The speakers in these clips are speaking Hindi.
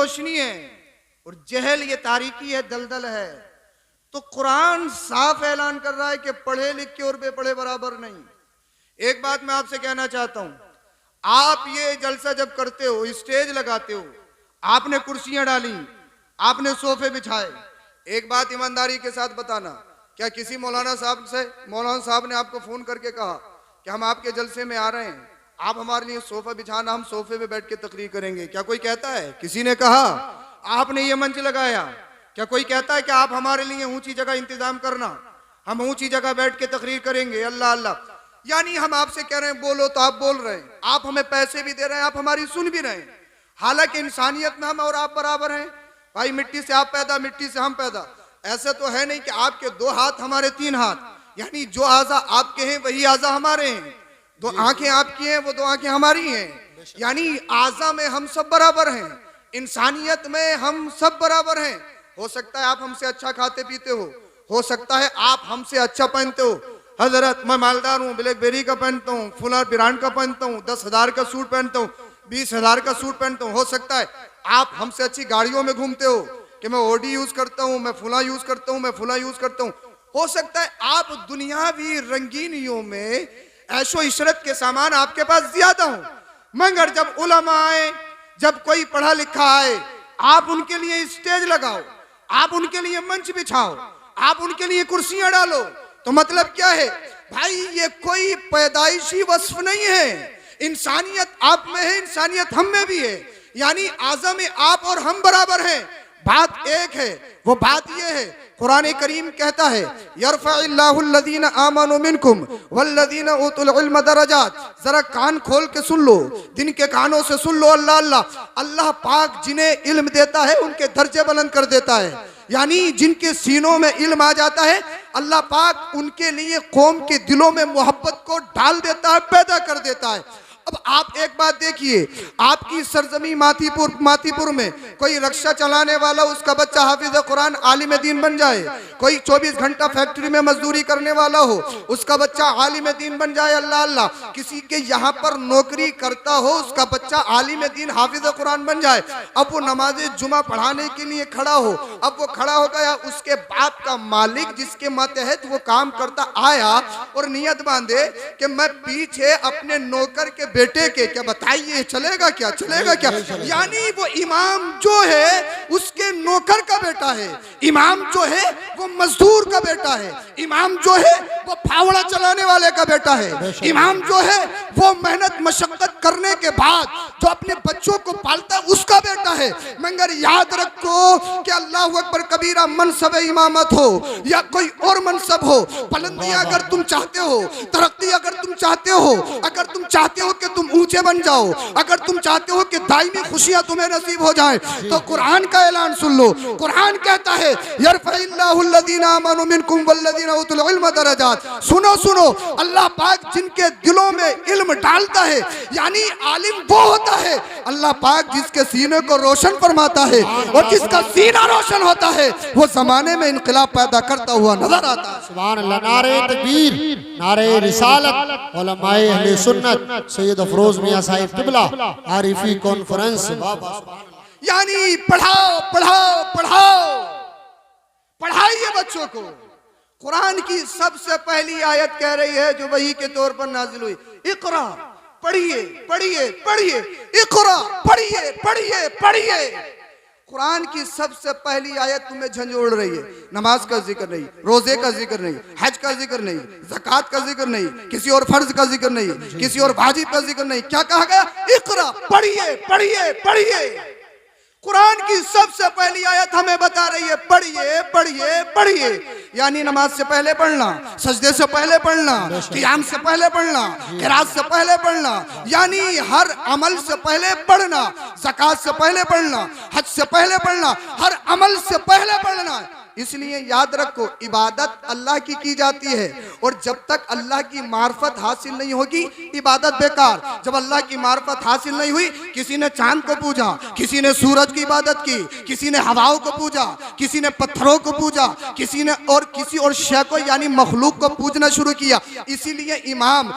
रोशनी है और जहल ये तारीकी है, दलदल है। तो कुरान साफ ऐलान कर रहा है कि पढ़े लिखे और बेपढ़े बराबर नहीं। एक बात मैं आपसे कहना चाहता हूं, आप ये जलसा जब करते हो, स्टेज लगाते हो, आपने कुर्सियां डाली, आपने सोफे बिछाए, एक बात ईमानदारी के साथ बताना, क्या किसी मौलाना साहब ने आपको फोन करके कहा कि हम आपके जलसे में आ रहे हैं, आप हमारे लिए सोफा बिछाना, हम सोफे पे बैठ के तकरीर करेंगे? क्या कोई कहता है? किसी ने कहा? आपने ये मंच लगाया, क्या कोई कहता है कि आप हमारे लिए ऊंची जगह इंतजाम करना, हम ऊंची जगह बैठ के तकरीर करेंगे? अल्लाह अल्लाह। यानी हम आपसे कह रहे हैं बोलो तो आप बोल रहे हैं, आप हमें पैसे भी दे रहे हैं, आप हमारी सुन भी रहे हैं। हालांकि इंसानियत में हम और आप बराबर हैं। भाई मिट्टी से आप पैदा, मिट्टी से हम पैदा। ऐसा तो है नहीं कि आपके 2 हाथ हमारे 3 हाथ, यानी जो आज़ा आपके हैं वही आज़ा हमारे हैं। 2 आंखें आपकी हैं, वो 2 आंखें हमारी हैं। यानी आज़ा में हम सब बराबर हैं, इंसानियत में हम सब बराबर हैं। हो सकता है आप हमसे अच्छा खाते पीते हो सकता है आप हमसे अच्छा पहनते हो। हजरत मैं मालदार हूँ, ब्लैकबेरी का पहनता हूँ, फुला ब्रांड का पहनता हूँ, 10,000 का सूट पहनता हूँ, 20,000 का सूट पहनता हूँ। हो सकता है आप हमसे अच्छी गाड़ियों में घूमते हो कि मैं ऑडी यूज करता हूँ, मैं फुला यूज करता हूँ, मैं फुला यूज करता हूँ। हो सकता है आप दुनियावी रंगीनियों में ऐशो इशरत के सामान आपके पास ज्यादा हो, मगर जब उलमा आए, जब कोई पढ़ा लिखा आए, आप उनके लिए स्टेज लगाओ, आप उनके लिए मंच बिछाओ, आप उनके लिए कुर्सियां डालो, तो मतलब क्या है भाई? ये कोई पैदाइशी वस्फ नहीं है, इंसानियत आप में है, इंसानियत हम में भी है। यानी आज़म में आप और हम बराबर हैं। बात एक है, वो बात ये है, कुरान करीम कहता है यरफ़इल्लाहुल्लज़ीना आमनु मिनकुम वल्लज़ीना उतुल इल्म दरजात। जरा कान खोल के सुन लो, दिन के कानों से सुन लो। अल्लाह अल्लाह, अल्लाह पाक जिन्हें इल्म देता है उनके दर्जे बुलंद कर देता है। यानी जिनके सीनों में इल्म आ जाता है, अल्लाह पाक उनके लिए कौम के दिलों में मोहब्बत को डाल देता है, पैदा कर देता है। अब आप एक बात देखिए, आपकी सरजमी मातीपुर में कोई रक्षा चलाने वाला, उसका बच्चा हाफिज कुरान आलिम दीन बन जाए, कोई 24 घंटा फैक्ट्री में मजदूरी करने वाला हो, उसका बच्चा आलिम दीन बन जाए। अल्लाह अल्लाह, किसी के यहाँ पर नौकरी करता हो, उसका बच्चा आलिम दीन हाफिज कुरान बन जाए। अब वो नमाज जुमा पढ़ाने के लिए खड़ा हो, अब वो खड़ा हो गया, उसके बाप का मालिक जिसके मातहत वो काम करता आया और नियत बांधे कि मैं पीछे अपने नौकर के बेटे के, क्या बताइए चलेगा क्या? चलेगा क्या? यानी वो इमाम जो है उसके नौकर का बेटा है, इमाम जो है वो मजदूर का बेटा है, इमाम जो है वो फावड़ा चलाने वाले का बेटा है, इमाम जो है वो मेहनत मशक्कत करने के बाद जो अपने बच्चों को पालता है उसका बेटा है। मगर याद रखो कि अल्लाह अकबर कबीरा मनसब इमामत हो या कोई और मनसब हो, बुलंदी अगर तुम चाहते हो, तरक्की अगर तुम चाहते हो, अगर तुम चाहते हो कि तुम ऊंचे बन जाओ, अगर तुम चाहते हो कि दायमी खुशियां तुम्हें नसीब हो जाए, तो कुरान का ऐलान सुन लो। कुरान कहता है यरफ़इल्लाहुल्लज़ीना आमनु मिनकुम वल्लज़ीना उतुल इल्म दरजात। सुनो सुनो, अल्लाह पाक जिनके दिलों में इल्म डालता है, यानी आलिम वो होता है अल्लाह पाक जिसके सीने को रोशन फरमाता है, और जिसका सीना रोशन होता है वो जमाने में इनकलाब पैदा करता हुआ नजर आता है। सुभान अल्लाह। नारे तकबीर, नारे रिसालत, उलमाए अहले सुन्नत सैयद अफरोज मियां साहिब किबला आरिफी कॉन्फ्रेंस। यानी पढ़ाओ पढ़ाओ पढ़ाओ, पढ़ाइए बच्चों को। कुरान की सबसे पहली आयत कह रही है जो वही के तौर पर नाजिल हुई, इक़रा, पढ़िए पढ़िए पढ़िए, इक़रा, पढ़िए पढ़िए पढ़िए। कुरान की सबसे पहली आयत तुम्हें झंझोड़ रही है। नमाज का जिक्र नहीं, रोजे का जिक्र नहीं, हज का जिक्र नहीं, ज़कात का जिक्र नहीं, किसी और फर्ज का जिक्र नहीं, किसी और वाजिब का जिक्र नहीं। क्या कहा गया? इक़रा, पढ़िए पढ़िए पढ़िए। कुरान की सबसे पहली आयत हमें बता रही है पढ़िए पढ़िए पढ़िए। यानी नमाज से पहले पढ़ना, सजदे से पहले पढ़ना, क़ियाम से पहले पढ़ना, क़िरात से पहले पढ़ना, यानी हर अमल से पहले पढ़ना, ज़कात से पहले पढ़ना, हज से पहले पढ़ना, हर अमल से पहले पढ़ना। इसलिए याद रखो, इबादत अल्लाह की जाती है, और जब तक अल्लाह की मार्फत हासिल नहीं होगी इबादत बेकार। जब अल्लाह की मार्फत हासिल नहीं हुई, किसी ने चांद को पूजा, किसी ने सूरज की इबादत की, किसी ने हवाओं को पूजा, किसी ने पत्थरों को पूजा, किसी ने और किसी और शय को यानी मखलूक को पूजना शुरू किया। इसीलिए इमाम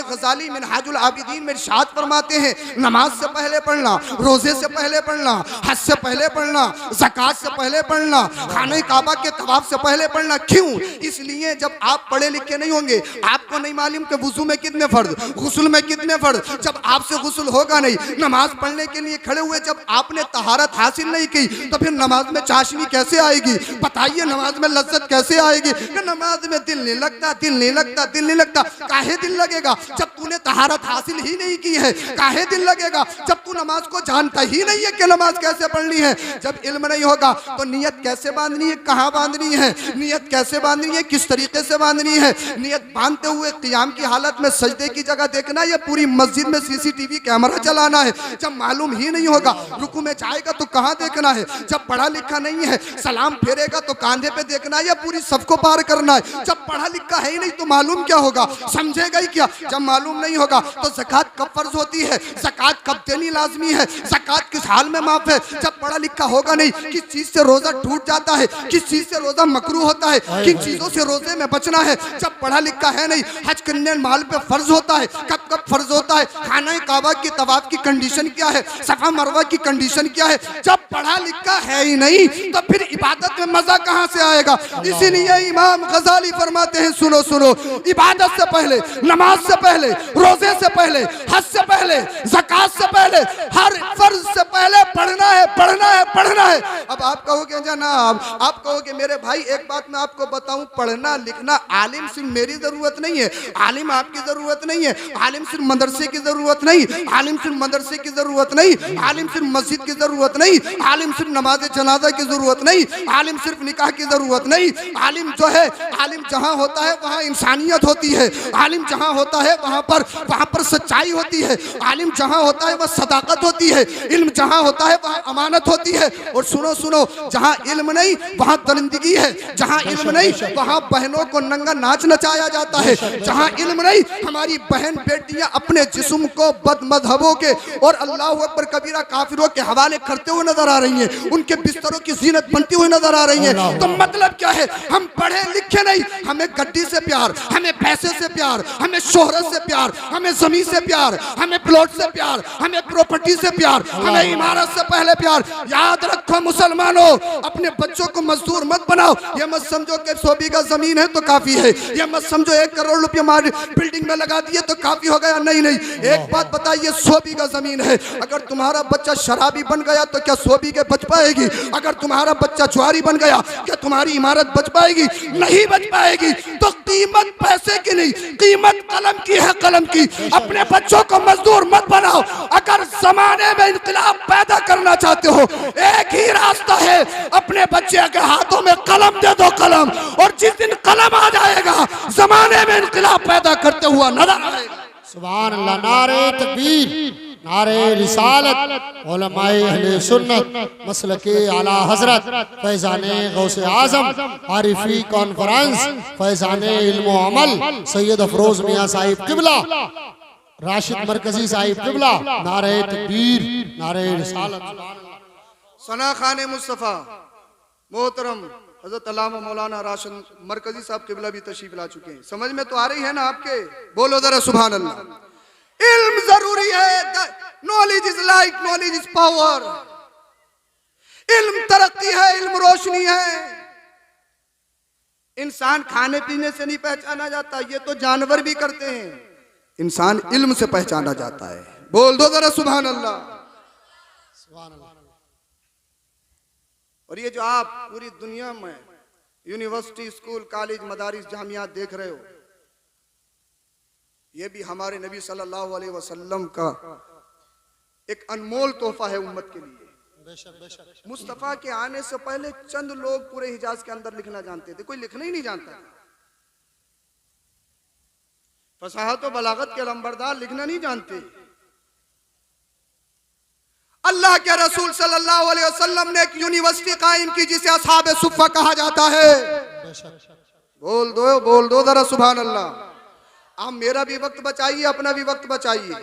गजाली मिनहाजुल आबिदीन में इरशाद फरमाते हैं, नमाज से पहले पढ़ना, रोजे से पहले पढ़ना, हज से पहले पढ़ना, ज़कात से पहले पढ़ना, खाने काबा के तवाफ से पहले पढ़ना। क्यों? इसलिए जब आप पढ़े लिखे नहीं होंगे, आपको नहीं मालूम कि वुजू में कितने फर्ज, गुस्ल में कितने फर्ज, जब आपसे गुस्ल होगा नहीं, नमाज पढ़ने के लिए खड़े हुए जब आपने तहारत हासिल नहीं की, तो फिर नमाज में चाशनी कैसे आएगी? बताइए, नमाज में लज्जत कैसे आएगी? कि नमाज में दिल नहीं लगता, दिल नहीं लगता, दिल नहीं लगता। काहे दिल लगेगा जब तूने तहारत हासिल ही नहीं की है? काहे दिल लगेगा जब तू नमाज को जानता ही नहीं है कि नमाज कैसे पढ़नी है? जब इल्म नहीं होगा तो नियत कैसे बांधनी है, कहाँ बांधनी है, नियत कैसे बांधनी है, किस तरीके से बांधनी है? नियत बांधते हुए क़ियाम की हालत में सजदे की जगह देखना या पूरी मस्जिद में सीसीटीवी कैमरा चलाना है? जब मालूम ही नहीं होगा, रुकू में जाएगा तो कहाँ देखना है? जब पढ़ा लिखा नहीं है, सलाम फेरेगा तो कांधे पे देखना है या पूरी सबको पार करना है? जब पढ़ा लिखा है ही नहीं तो मालूम क्या होगा, समझेगा ही क्या? जब मालूम नहीं होगा तो ज़कात कब फर्ज होती है, ज़कात कब देनी लाजमी है, ज़कात किस हाल में माफ है? जब पढ़ा लिखा होगा नहीं, किस चीज से रोजा टूट जाता है, किस चीज से रोजा मकरू होता है, किन चीजों से रोजे में बचना है? जब पढ़ा लिखा है नहीं, हज करने माल पे फर्ज होता है, कब कब फर्ज होता है, खाना काबा की तवाफ की कंडीशन क्या है, सफा मरवा की कंडीशन क्या है? जब पढ़ा लिखा है ही नहीं तो फिर इबादत में मजा कहां से आएगा? इसीलिए इमाम गजाली फरमाते हैं, सुनो सुनो, इबादत से पहले, नमाज से पहले, रोजे से पहले, हज से पहले, ज़कात से पहले, हर फर्ज से पहले पढ़ना है, पढ़ना है, पढ़ना है। अब आप कहोगे जनाब, आप कहोगे मेरे भाई एक बात मैं आपको बताऊं, पढ़ना लिखना आलिम सिर्फ मेरी जरूरत नहीं है, आलिम आपकी जरूरत नहीं है, आलिम सिर्फ मदरसे की जरूरत नहीं, आलिम सिर्फ मदरसे की जरूरत नहीं, आलिम सिर्फ मस्जिद की जरूरत नहीं, आलिम सिर्फ नमाज जनाजा की जरूरत नहीं, आलिम सिर्फ निकाह की जरूरत नहीं। आलिम जो है, आलिम जहां होता है वहां इंसानियत होती है, आलिम जहां होता है वहां पर सच्चाई होती है, आलिम जहां होता है वह सदाकत होती है, इल्म जहां होता है वहां अमानत होती है। और सुनो सुनो, जहां इल्म नहीं वहां दरिंदगी है, जहां इल्म नहीं वहां बहनों को नंगा नाच नचाया जाता है, जहां इल्म नहीं हमारी बहन बेटियां अपने जिस्म को बदमज़हबों के और अल्लाह अकबर कबीरा काफिरों के हवाले करते हुए नजर आ रही हैं, उनके बिस्तरों की जीनत बनती हुई नजर आ रही है। तो मतलब क्या है? हम पढ़े लिखे नहीं, हमें गड्डी से प्यार, हमें पैसे से प्यार, हमें शोहरत से प्यार, हमें जमीन से प्यार, हमें प्लॉट से प्यार, हमें प्रॉपर्टी से प्यार, हमें इमारत से पहले प्यार। याद रखो मुसलमानों, अपने बच्चों को मजदूर मत बनाओ। ये मत समझो कि 100 बीघा जमीन है तो काफी है, ये मत समझो 1 करोड़ रुपये हमारी बिल्डिंग में लगा दिए तो काफी हो गया। नहीं नहीं, एक बात बताइए, 100 बीघा जमीन है, अगर तुम्हारा बच्चा शराबी बन गया तो क्या 100 बीघे बच पाएगी? अगर तुम्हारा बच्चा जुआरी बन गया क्या तुम्हारी इमारत बच पाएगी? नहीं बच पाएगी। तो कीमत पैसे की नहीं, कीमत कलम की है, कलम की। अपने बच्चों को मजदूर मत बनाओ। अगर जमाने में इंकलाब पैदा करना चाहते हो, एक ही रास्ता है, अपने बच्चे के हाथों में कलम दे दो, कलम। और जिस दिन कलम आ जाएगा, जमाने में इंकलाब पैदा करते हुआ नजर आएगा। सुभान अल्लाह। नारे तकबीर, नारे रिसालत, उलमाए अहले सुन्नत मसलके आला हजरत फैज़ाने गौसे आज़म आरिफी कॉन्फ्रेंस फैज़ाने इल्म व अमल सैयद अफरोज मियाँ साहिब किबला, राशिद मरकजी साहिब किबला, नारे तकबीर, नारे रिसालत। सना खाने मुस्तफ़ा मोहतरम हजरत अल्लामा मौलाना राशिद मरकजी साहब किबला भी तशरीफ ला चुके हैं। समझ में तो आ रही है ना आपके? बोलो जरा सुभान अल्लाह। इल्म जरूरी है, knowledge is light, knowledge is power. इल्म तरक्की है, इल्म रोशनी है। इंसान खाने पीने से नहीं पहचाना जाता, ये तो जानवर भी करते हैं। इंसान इल्म से पहचाना जाता है। बोल दो जरा सुभान अल्लाह। सुभान अल्लाह। और ये जो आप पूरी दुनिया में यूनिवर्सिटी, स्कूल, कॉलेज, मदारिस, जामियात देख रहे हो, ये भी हमारे नबी सल्लल्लाहु अलैहि वसल्लम का एक अनमोल तोहफा है उम्मत के लिए। मुस्तफ़ा के आने से पहले चंद लोग पूरे हिजाज के अंदर लिखना जानते थे, कोई लिखना ही नहीं जानता। फसाहत और बलागत के लंबरदार लिखना नहीं जानते। अल्लाह के रसूल सल्लल्लाहु अलैहि वसल्लम ने एक यूनिवर्सिटी कायम की जिसे असहाब सुफ़्फ़ा कहा जाता है। बोल दो जरा सुभान अल्लाह। आप मेरा भी वक्त बचाइए, अपना भी वक्त बचाइए।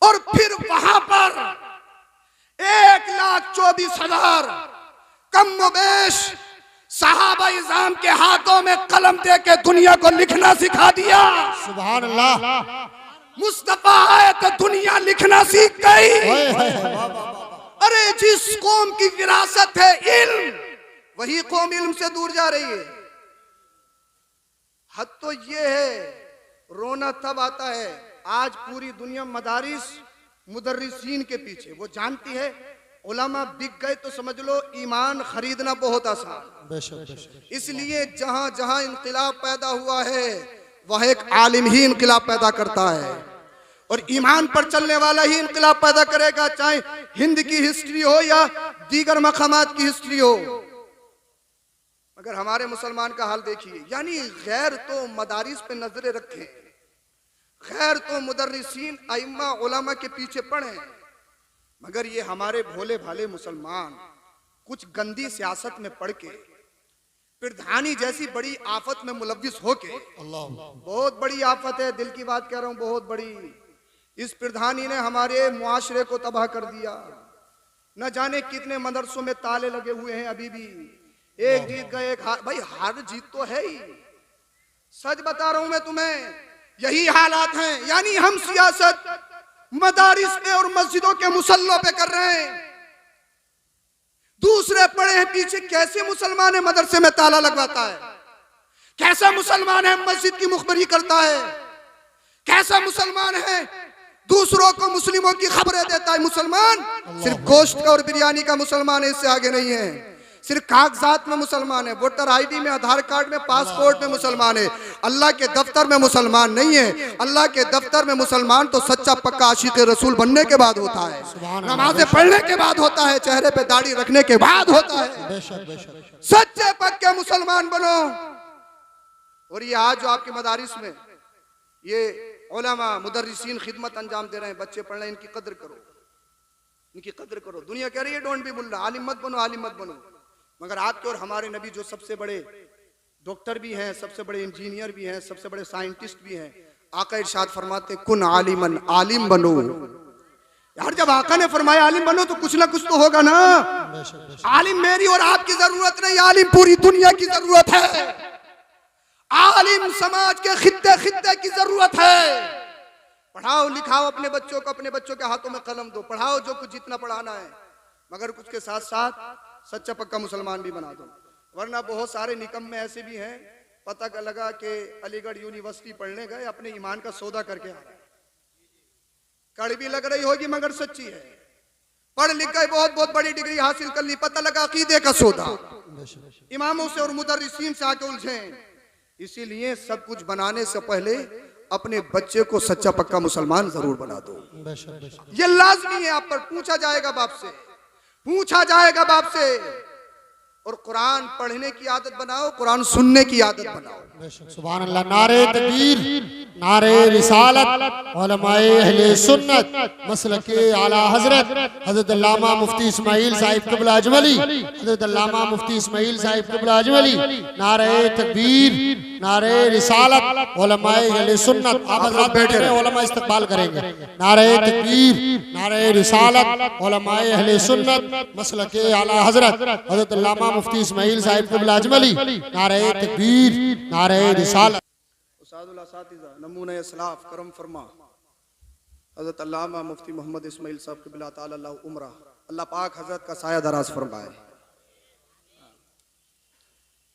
और फिर वहां पर 1,24,000 कम बेश सहाबा इज़ाम के हाथों में कलम दे के दुनिया को लिखना सिखा दिया। सुभान अल्लाह। मुस्तफा आए तो दुनिया लिखना सीख गई। अरे जिस कौम की विरासत है इल्म, वही कौम इल्म से दूर जा रही है। हद तो ये है, रोना तब आता है आज पूरी दुनिया मदारिस मुदर्रिसीन के पीछे। वो जानती है उलमा बिक गए तो समझ लो ईमान खरीदना बहुत आसान। बेशक बेशक। इसलिए जहां जहां इंकलाब पैदा हुआ है वह एक आलिम ही इंकलाब पैदा करता है, और ईमान पर चलने वाला ही इंकलाब पैदा करेगा, चाहे हिंद की हिस्ट्री हो या दीगर मकामात की हिस्ट्री हो। मगर हमारे मुसलमान का हाल देखिए, यानी गैर तो मदारिस पे नजरें रखें, खैर तो मुदर्रिसीन अइम्मा उलमा के पीछे पड़े, मगर ये हमारे भोले भाले मुसलमान कुछ गंदी सियासत में पड़ के, प्रधानी जैसी बड़ी आफत में मुलव्विस होके, बहुत बड़ी आफत है, दिल की बात कह रहा हूं, बहुत बड़ी। इस प्रधानी ने हमारे मुआशरे को तबाह कर दिया। न जाने कितने मदरसों में ताले लगे हुए हैं अभी भी। एक जीत गए एक हार, भाई हार जीत तो है ही। सच बता रहा हूं मैं तुम्हें, यही हालात हैं। यानी हम सियासत मदारिस पे और मस्जिदों के मुसल्लों पे कर रहे हैं, दूसरे पड़े हैं पीछे। कैसे मुसलमान है मदरसे में ताला लगवाता है, कैसा मुसलमान है मस्जिद की मुखबरी करता है, कैसा मुसलमान है दूसरों को मुस्लिमों की खबरें देता है। मुसलमान सिर्फ गोश्त का और बिरयानी का मुसलमान है, इससे आगे नहीं है। सिर्फ कागजात में मुसलमान है, वोटर आईडी में, आधार कार्ड में, पासपोर्ट में मुसलमान है, अल्लाह के दफ्तर में मुसलमान नहीं है। अल्लाह के दफ्तर में मुसलमान तो सच्चा पक्का आशिक रसूल बनने के बाद होता है, नमाज़ें पढ़ने के बाद होता है, चेहरे पे दाढ़ी रखने के बाद होता है। सच्चे पक्के मुसलमान बनो। और ये आज जो आपके मदारिस में ये उलमा मुदर्रिसीन खिदमत अंजाम दे रहे हैं, बच्चे पढ़ रहे हैं, इनकी कदर करो, इनकी कदर करो। दुनिया कह रही है डोंट बी मुल्ला, आलिम मत बनो, आलिम मत बनो। मगर आपके और हमारे नबी जो सबसे बड़े डॉक्टर भी हैं, सबसे बड़े इंजीनियर भी हैं, सबसे बड़े साइंटिस्ट भी हैं, आका इरशाद फरमाते कुन आलिमन, आलिम बनो। यार जब आका ने फरमाया आलिम बनो तो कुछ ना कुछ तो होगा ना। आलिम मेरी और आपकी जरूरत नहीं, आलिम पूरी दुनिया की जरूरत है। आलिम समाज के खित्ते खित्ते की जरूरत है। पढ़ाओ लिखाओ अपने बच्चों को, अपने बच्चों के हाथों में कलम दो, पढ़ाओ जो कुछ जितना पढ़ाना है, मगर कुछ के साथ साथ सच्चा पक्का मुसलमान भी बना दो। वरना बहुत सारे निकम्मे ऐसे भी हैं, पता का लगा कि अलीगढ़ यूनिवर्सिटी पढ़ने गए, अपने ईमान का सौदा करके आ रहे। कड़वी लग रही होगी मगर सच्ची है। पढ़ लिख गए, बहुत बहुत बड़ी डिग्री हासिल कर ली, पता लगा अकीदे का सौदा। इमामों से और मुदर्रिसीन से आके उलझे। इसीलिए सब कुछ बनाने से पहले अपने बच्चे को सच्चा पक्का मुसलमान जरूर बना दो। ये लाजमी है, आप पर पूछा जाएगा बाप से, पूछा जाएगा बाप से। और कुरान पढ़ने की आदत बनाओ, कुरान सुनने की आदत बनाओ। सुभान अल्लाह। नारे तकबीर, नारे रिसालत, उलमाए अहले सुन्नत मसलके आला हजरत हजरत अल्लामा मुफ्ती इस्माइल साहिब क़िबला अजमली, हजरत अल्लामा मुफ्ती इस्माइल साहिब क़िबला अजमली। नारे तकबीर, नारे रिसालत, उलमाए अहले सुन्नत। आप हज़रात बैठे रहे, उलमा इस्तकबाल करेंगे। नारे तकबीर, नारे रिसालत, उलमाए अहले सुन्नत मसलके आला हजरत हजरत अल्लामा मुफ्ती इस्माइल साहिब क़िबला अजमली। नारे तकबीर, नारे रिसालत। उस्तादुल असातिज़ा नमूने इस्लाफ करम फरमा हजरत अल्लामा मुफ्ती मोहम्मद इस्माइल साहब क़िबला ताला लहू उम्रा, अल्लाह पाक हजरत का साया दराज फरमाए,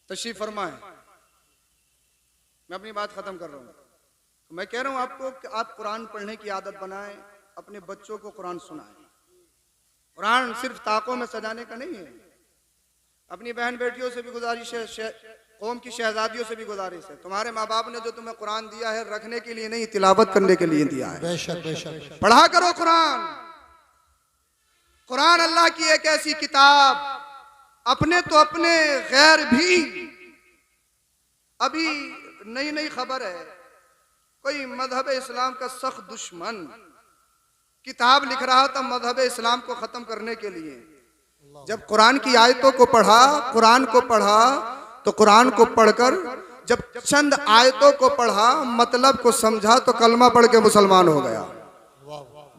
तशरीफ फरमाए। मैं अपनी बात खत्म कर रहा हूँ। तो मैं कह रहा हूँ आपको कि आप कुरान पढ़ने की आदत बनाएं, अपने बच्चों को कुरान सुनाएं। कुरान सिर्फ ताकों में सजाने का नहीं है। अपनी बहन बेटियों से भी गुजारिश है, कौम की शहजादियों से भी गुजारिश है, तुम्हारे माँ बाप ने जो तुम्हें कुरान दिया है रखने के लिए नहीं, तिलावत करने के लिए दिया है। बेशक बेशक। पढ़ा करो कुरान। कुरान अल्लाह की एक ऐसी किताब, अपने तो अपने गैर भी। अभी नई नई खबर है, कोई मजहब इस्लाम का सख्त दुश्मन किताब लिख रहा था मजहब इस्लाम को खत्म करने के लिए। जब कुरान की आयतों को पढ़ा, कुरान को पढ़ा, तो कुरान को पढ़कर जब चंद आयतों को पढ़ा, मतलब को समझा, तो कलमा पढ़ के मुसलमान हो गया।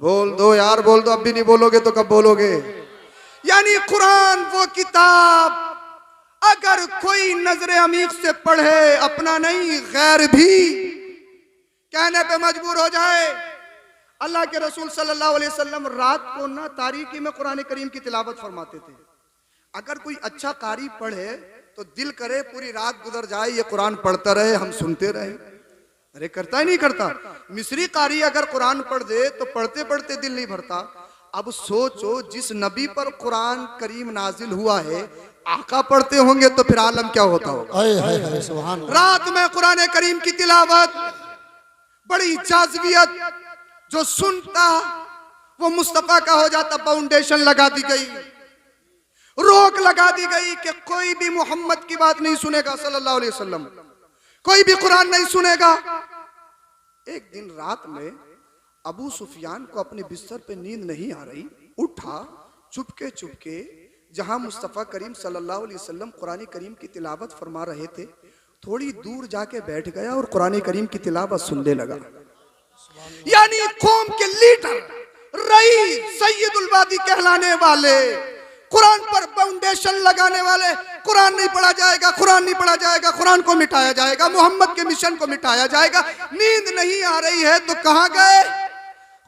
बोल दो यार, बोल दो। अब भी नहीं बोलोगे तो कब बोलोगे? यानी कुरान वो किताब अगर कोई नजर अमीक से पढ़े, अपना नहीं गैर भी कहने पे मजबूर हो जाए। अल्लाह के रसूल सल्लल्लाहु अलैहि वसल्लम रात को ना तारीकी में कुरान करीम की तिलावत फरमाते थे। अगर कोई अच्छा कारी पढ़े तो दिल करे पूरी रात गुजर जाए, ये कुरान पढ़ता रहे, हम सुनते रहे। अरे करता ही नहीं करता। मिस्री कारी अगर कुरान पढ़ दे तो पढ़ते पढ़ते दिल नहीं भरता। अब सोचो जिस नबी पर कुरान करीम नाजिल हुआ है, आका पढ़ते होंगे तो फिर आलम क्या होता होगा। सुभान अल्लाह। रात में कुरान करीम की तिलावत, बड़ी जाज़बियत, जो सुनता वो मुस्तफा का हो जाता। फाउंडेशन लगा दी गई, रोक लगा दी गई कि कोई भी मोहम्मद की बात नहीं सुनेगा सल्लल्लाहु अलैहि वसल्लम, कोई भी कुरान नहीं सुनेगा। एक दिन रात में अबू सुफियान को अपने बिस्तर पे नींद नहीं आ रही, उठा चुपके चुपके, जहां मुस्तफा करीम सल्लल्लाहु अलैहि वसल्लम कुरान करीम की तिलावत फरमा रहे थे, थोड़ी दूर जाके बैठ गया और कुरान करीम की तिलावत सुनने लगा। यानी कौम के लीडर, रईस, सैयदुल वादी कहलाने वाले, कुरान पर फाउंडेशन लगाने वाले, कुरान नहीं पढ़ा जाएगा, कुरान नहीं पढ़ा जाएगा, कुरान को मिटाया जाएगा, मोहम्मद के मिशन को मिटाया जाएगा। नींद नहीं आ रही है तो कहां गए?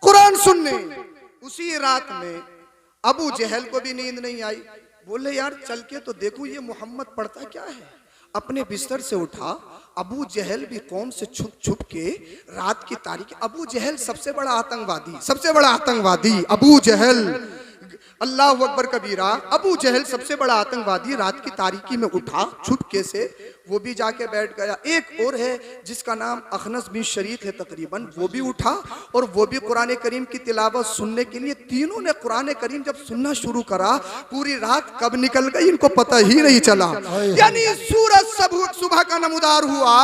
कुरान सुनने। उसी रात में अबू जहल को भी नींद नहीं आई। बोले यार चल के तो देखूं ये मोहम्मद पढ़ता क्या है। अपने बिस्तर से उठा, अबू जहल भी कौम से छुप छुप के रात की तारीकी। अबू जहल सबसे बड़ा आतंकवादी, सबसे बड़ा आतंकवादी अबू जहल, अल्लाह अकबर कबीरा। अबू जहल सबसे बड़ा आतंकवादी रात की तारीकी में उठा छुपके से, वो भी जाके बैठ गया। एक और है जिसका नाम अखनस बिन शरीक है तकरीबन, वो भी उठा और वो भी कुरान करीम की तिलावत सुनने के लिए। तीनों ने कुरान करीम जब सुनना शुरू करा, पूरी रात कब निकल गई इनको पता ही नहीं चला। यानी सूरज सुबह का नमूदार हुआ,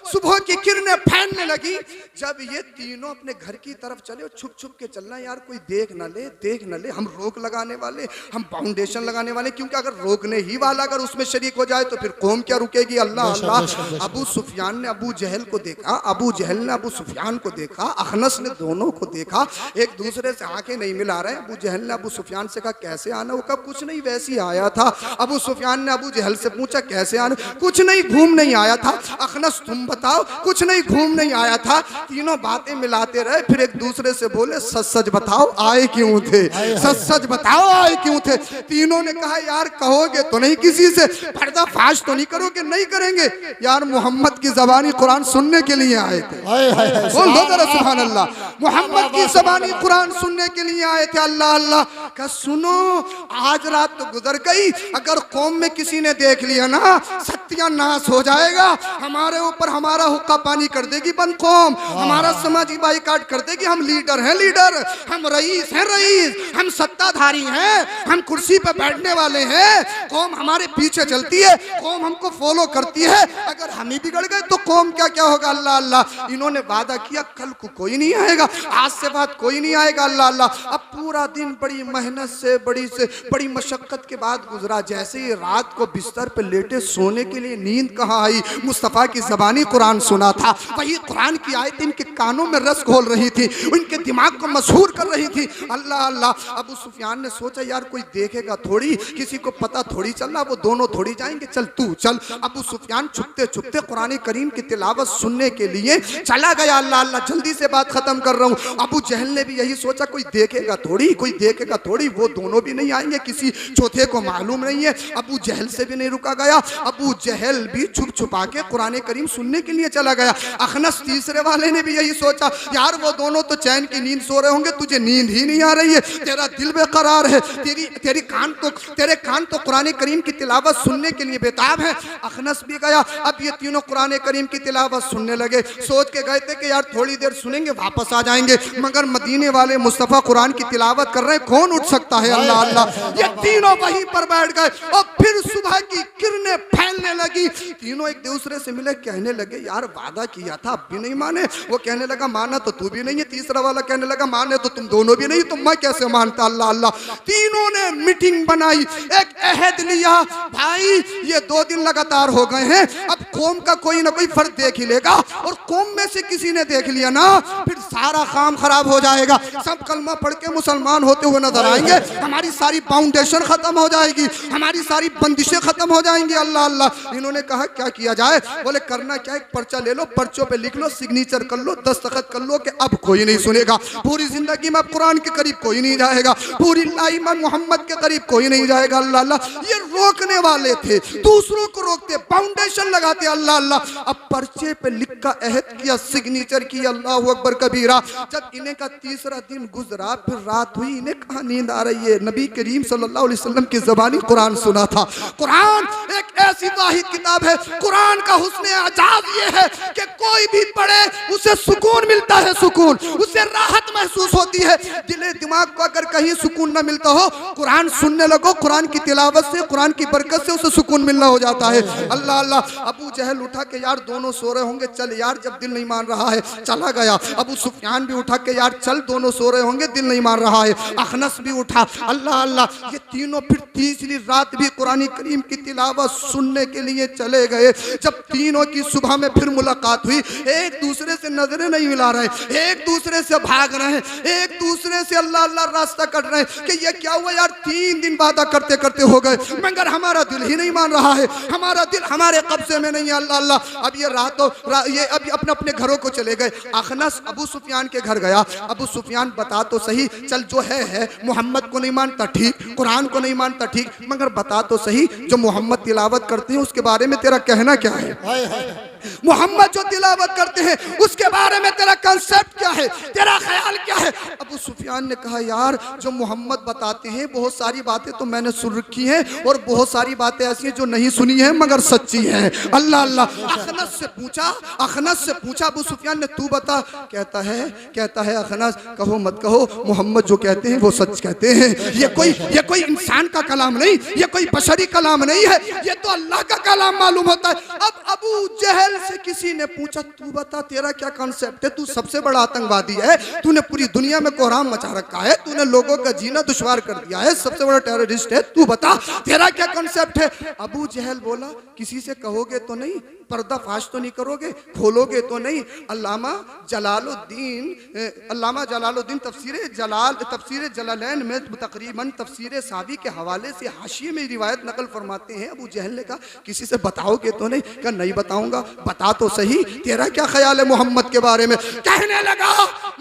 सुबह की किरणें फैलने लगी। जब ये तीनों अपने घर की तरफ चले और छुप छुप के चलना, यार कोई देख न ले, देख न ले, हम रोक लगाने वाले, हम फाउंडेशन लगाने वाले, क्योंकि अगर रोकने ही वाला अगर उसमें शरीक हो जाए तो फिर कौम क्या रुकेगी। अल्लाह अल्लाह। अबू सुफियान ने अबू जहल को देखा, अबू जहल ने अबू सुफियान को देखा, अखनस ने दोनों को देखा, एक दूसरे से आंखें नहीं मिला रहे। अबू जहल ने अबू सुफियान से कहा कैसे आना? वो कहा कुछ नहीं, वैसे ही आया था। अबू सुफियान ने अबू जहल से पूछा कैसे आना? कुछ नहीं, घूम नहीं आया था। अखनस तुम बताओ? कुछ नहीं, घूम नहीं आया था। तीनों बातें मिलाते रहे, फिर एक दूसरे से बोले सच सच बताओ आए क्यों थे, सच सच बताओ आए क्यों थे। तीनों ने कहा यार कहोगे तो नहीं, किसी से पर्दाफाश तो नहीं करोगे? नहीं करेंगे यार, मोहम्मद की ज़बानी कुरान सुनने के लिए आए थे। बोल दो जरा सुभान अल्लाह। मोहम्मद की ज़बानी कुरान सुनने के लिए आए थे। अल्लाह अल्लाह का सुनो, आज रात तो गुजर गई, अगर कौम में किसी ने देख लिया ना, सत्यानाश हो जाएगा। हमारे ऊपर हमारा हुक्का पानी कर देगी बंद कौम, हमारा समाजी बाइकाट कर देगी। हम लीडर हैं लीडर, हम रईस हैं रईस, हम सत्ताधारी हैं, हम कुर्सी पे बैठने वाले हैं। कौम हमारे पीछे चलती है, कौम हमको फॉलो करती है। अगर हम ही बिगड़ गए तो कौम क्या क्या होगा। अल्लाह अल्लाह। इन्होंने वादा किया कल को कोई नहीं आएगा, आज से बाद कोई नहीं आएगा। अल्लाह अल्लाह। अब पूरा दिन बड़ी मेहनत से बड़ी मशक्कत के बाद गुजरा। जैसे ही रात को बिस्तर पे लेटे, सोने के लिए नींद कहाँ आई। मुस्तफ़ा की ज़बानी कुरान सुना था, वही कुरान की आयत इनके कानों में रस घोल रही थी, उनके दिमाग को मशहूर कर रही थी। अल्लाह अल्लाह। अबू सुफियान ने सोचा यार कोई देखेगा थोड़ी, किसी को पता थोड़ी चलना, वो दोनों थोड़ी जाएंगे, चल तू चल। अबू सुफियान छुपते छुपते कुरान करीम की तिलावत सुनने के लिए चला गया। अल्लाह अल्लाह। जल्दी से बात खत्म कर रहा हूँ। अबू जहल ने भी यही सोचा कोई देखेगा थोड़ी, कोई देखेगा थोड़ी, वो दोनों भी नहीं आएंगे, किसी चौथे को मालूम नहीं है। अबू जहल से भी नहीं रुका गया, अबू जहल भी छुप छुपा के कुरान करीम सुनने के लिए चला गया। अखनस तीसरे वाले ने भी यही सोचा यार वो दोनों तो चैन की नींद सो रहे होंगे, तुझे नींद ही नहीं आ रही है, तेरा दिल बेकरार है, तेरे कान तो कुरान करीम की तिलावत सुनने के लिए बेताब है। अखनस भी गया। अब ये तीनों कुरान करीम की तिलावत सुनने लगे। सोच के गए थे कि यार थोड़ी देर सुनेंगे वापस आ जाएंगे, मगर मदीने वाले मुस्तफ़ा कुरान की तिलावत कर रहे हैं, कौन उठ सकता है। अल्लाह अल्लाह। ये तीनों वहीं पर बैठ गए और फिर सुबह की किरणें फैलने लगी। तीनों एक दूसरे से मिले, कहने लगे यार वादा किया था अब भी नहीं माने। वो कहने लगा माना तो तू भी नहीं है, तीसरा वाला कहने लगा माने तो तुम दोनों भी नहीं, तो मैं कैसे मानता। अल्लाह अल्लाह। तीनों ने मीटिंग बनाई, एक अहद लिया, भाई ये 2 दिन लगातार हो गए हैं, अब कौम का कोई ना कोई फर्द देख ही लेगा, और कौम में से किसी ने देख लिया ना फिर सारा काम खराब हो जाएगा। सब कलमा पढ़ के मुसलमान होते हुए नजर आएंगे, हमारी सारी फाउंडेशन खत्म हो जाएगी, हमारी सारी बंदिशें खत्म हो जाएंगी। अल्लाह अल्लाह। इन्होंने कहा क्या किया जाए? बोले करना क्या, एक पर्चा ले लो, पर्चों पे लिख लो, सिग्नेचर कर लो, दस्तखत कर लो कि अब कोई नहीं सुनेगा, पूरी जिंदगी में अब कुरान के करीब कोई नहीं जाएगा, पूरी लाइफ में मोहम्मद के करीब कोई नहीं जाएगा। अल्लाह अल्लाह। ये रोकने वाले थे, दूसरों को रोकते, फाउंडेशन लगाते। अल्लाह अल्लाह। अब पर्चे पे लिख का अहद किया, सिग्नेचर किया, अल्लाह अकबर कबीरा। जब इन्हें का तीसरा दिन गुजरा, फिर रात हुई, इन्हें कहा नींद आ रही है। नबी करीम सल्लल्लाहु अलैहि वसल्लम की ज़बानी कुरान सुना था। कुरान एक ऐसी वाहिद किताब है, कुरान का हुस्न आजाद ये है कि कोई भी पढ़े उसे सुकून मिलता है, सुकून, उसे राहत महसूस होती है। दिले दिमाग को अगर कहीं सुकून न मिलता हो, कुरान सुनने लगो, कुरान की तिलावत से, कुरान की बरकत से उसे सुकून मिलना हो जाता है। अल्लाह अल्लाह। अबू जहल उठा के यार दोनों सो रहे होंगे, चल यार, जब दिल नहीं मान रहा है, चला गया। अबू सुफियान भी उठा के यार चल, दोनों सो रहे होंगे, दिल नहीं मान रहा है। अखनस भी उठा। अल्लाह अल्लाह। ये तीनों फिर तीसरी रात भी कुरान करीम की तिलावत सुनने के लिए चले गए। जब तीनों की सुबह में फिर मुलाकात हुई, एक दूसरे से नजरें नहीं मिला रहे, एक दूसरे से भाग रहे हैं, एक दूसरे से अल्लाह अल्लाह रास्ता कट रहे हैं कि ये क्या हुआ यार, 3 दिन वादा करते करते हो गए, मगर हमारा दिल ही नहीं मान रहा है, हमारा दिल हमारे कब्जे में नहीं है। अल्लाह अल्लाह। अब ये ये अभी अपने अपने घरों को चले गए। अखनस अबू सुफियान के घर गया। अबू सुफियान बता तो सही, चल जो है मोहम्मद को नहीं मानता ठीक, कुरान को नहीं मानता ठीक, मगर बता तो सही जो मोहम्मद तिलावत करते हैं उसके बारे में तेरा कहना क्या है? मोहम्मद जो तिलावत करते हैं उसके बारे में तेरा कंसेप्ट क्या है, तेरा ख्याल क्या है? अबू सुफियान ने कहा यार जो मोहम्मद बताते हैं बहुत सारी बातें तो मैंने सुन रखी हैं, और बहुत सारी बातें ऐसी हैं जो नहीं सुनी हैं मगर सच्ची हैं। अल्लाह अल्लाह। अखनस से पूछा अबू सुफियान ने, तू बता। कहता है अखनस, कहो मत कहो, मोहम्मद जो कहते हैं वो सच कहते हैं। ये कोई इंसान का कलाम नहीं, ये कोई बशरी कलाम नहीं है, ये तो अल्लाह का कलाम मालूम होता है। अब अबू जहल से किसी ने पूछा, तू बता तेरा क्या कॉन्सेप्ट है, तू सबसे बड़ा आतंकवादी है, तूने पूरी दुनिया में कोहराम मचा रखा है, तूने लोगों का जीना दुश्वार कर दिया है, सबसे बड़ा टेररिस्ट है, तू बता तेरा क्या कॉन्सेप्ट है? अबू जहल बोला, किसी से कहोगे तो नहीं, पर्दा फाश तो नहीं करोगे, खोलोगे तो नहीं। अल्लामा जलालुद्दीन तफसीर जलालैन में तकरीबन तफसीर सावी के हवाले से हाशिए में रिवायत नकल फरमाते हैं। अबू जहल ने कहा किसी से बताओगे तो नहीं? कहा नहीं बताऊंगा। बता तो सही तेरा क्या ख्याल है मोहम्मद के बारे में? कहने लगा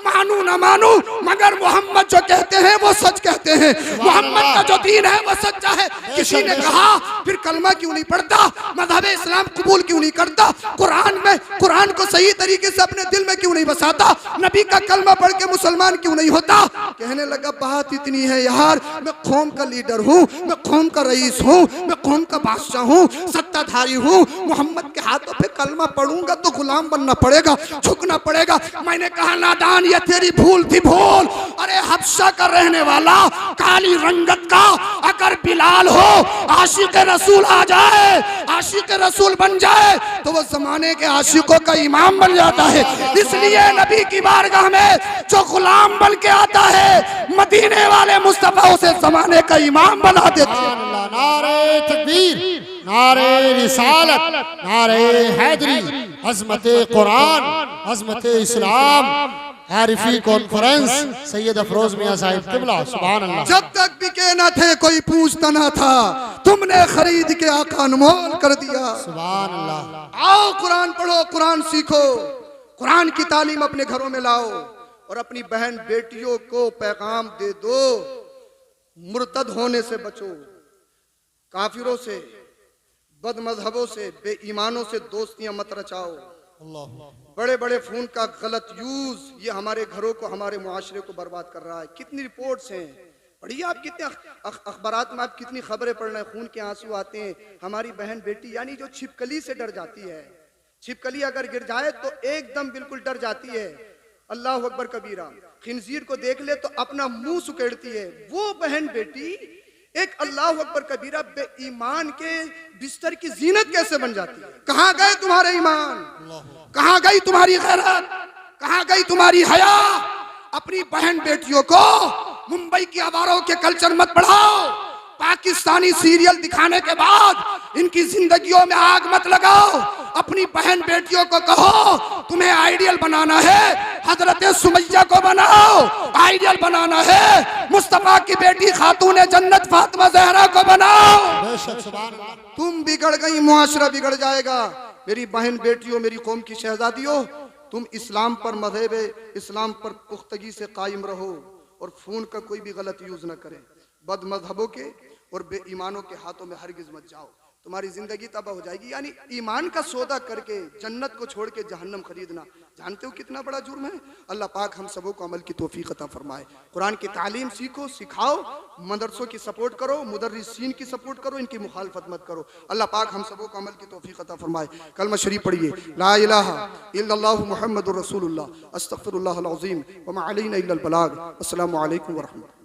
मानू ना मानू मगर मोहम्मद जो कहते हैं वो सच कहते हैं, मोहम्मद का जो दीन है वो सच्चा है। किसी ने कहा फिर कलमा क्यों नहीं पढ़ता, मज़हब इस्लाम कबूल क्यों नहीं करता, कुरान को सही तरीके से अपने दिल में क्यों नहीं बसाता, नबी का कलमा पढ़ के मुसलमान क्यों नहीं होता? कहने लगा बात इतनी है यार, मैं कौम का लीडर हूँ, मैं कौम का रईस हूँ, मैं कौम का बादशाह हूँ, सत्ताधारी हूँ, मोहम्मद के हाथों पे कलमा पढ़ूंगा तो गुलाम बनना पड़ेगा, झुकना पड़ेगा। मैंने कहा नादान ये तेरी भूल थी, भूल। अरे हबशा का रहने वाला काली रंगत का अगर बिलाल हो, आशिक रसूल आ जाए, आशिक रसूल बन जाए तो वो जमाने के आशिकों का इमाम बन जाता है। इसलिए नबी की बारगाह में जो गुलाम बन के आता है, मदीने वाले मुस्तफा उसे जमाने का इमाम बना देते हैं। नारे तकबीर, नारे रिसालत, नारे हैदरी, अज़मते कुरान, अज़मते इस्लाम, आरिफी कॉन्फ्रेंस, सैयद अफरोज मियां साहिब किबला, सुभान अल्लाह। जब तक बिके न थे कोई पूछता न था, तुमने खरीद के आका अनमोल कर दिया, सुभान अल्लाह। आओ कुरान पढ़ो, कुरान सीखो, कुरान की तालीम अपने घरों में लाओ और अपनी बहन बेटियों को पैगाम दे दो, मुर्तद होने से बचो, काफिरों से, बदमजहबों से, बेईमानों से दोस्तियां मत रचाओ। बड़े बड़े फोन का गलत यूज ये हमारे घरों को, हमारे मुआशरे को बर्बाद कर रहा है। कितनी रिपोर्ट्स हैं, पढ़िए आप, कितने अखबारात में आप कितनी खबरें पढ़ रहे हैं, खून के आंसू आते हैं। हमारी बहन बेटी यानी जो छिपकली से डर जाती है, छिपकली अगर गिर जाए तो एकदम बिल्कुल डर जाती है, अल्लाह अकबर कबीरा। खिंजीर को देख ले तो अपना मुंह सुकेड़ती है, वो बहन बेटी एक अल्लाह अकबर कबीरा बेईमान के बिस्तर की जीनत कैसे बन जाती है? कहाँ गए तुम्हारे ईमान, कहाँ गई तुम्हारी गैरत, कहाँ गई तुम्हारी हया? अपनी बहन बेटियों को मुंबई की आवारों के कल्चर मत बढ़ाओ, पाकिस्तानी सीरियल दिखाने के बाद इनकी जिंदगियों में आग मत लगाओ। अपनी बहन बेटियों को कहो तुम्हें आइडियल बनाना है, हजरत सुमैया को बनाओ, आइडियल बनाना है मुस्तफा की बेटी खातून जन्नत फातिमा ज़हरा को बनाओ। बेशक सुभान अल्लाह। तुम बिगड़ गई, मुआशरा बिगड़ जाएगा। मेरी बहन बेटियों, मेरी कौम की शहजादियों, तुम इस्लाम पर, मज़हब इस्लाम पर पुख्तगी से कायम रहो और खून का कोई भी गलत यूज न करें। बद मजहबों के और बेईमानों के हाथों में हरगिज मत जाओ, तुम्हारी जिंदगी तबाह हो जाएगी। यानी ईमान का सौदा करके जन्नत को छोड़ के जहन्नम खरीदना, जानते हो कितना बड़ा जुर्म है। अल्लाह पाक हम सबों को अमल की तौफीक अता फरमाए। कुरान की तालीम सीखो, सिखाओ, मदरसों की सपोर्ट करो, मुदर्रिसीन की सपोर्ट करो, इनकी मुखालफत मत करो। अल्लाह पाक हम सबों को अमल की तौफीक अता फरमाए। कलमा शरीफ पढ़िए, ला इलाहा इल्लल्लाहु मुहम्मदुर रसूलुल्लाह, अस्तगफिरुल्लाहल अज़ीम व मा अलैना इल्लल बलाग। अस्सलामु अलैकुम व रहमतुल्लाह।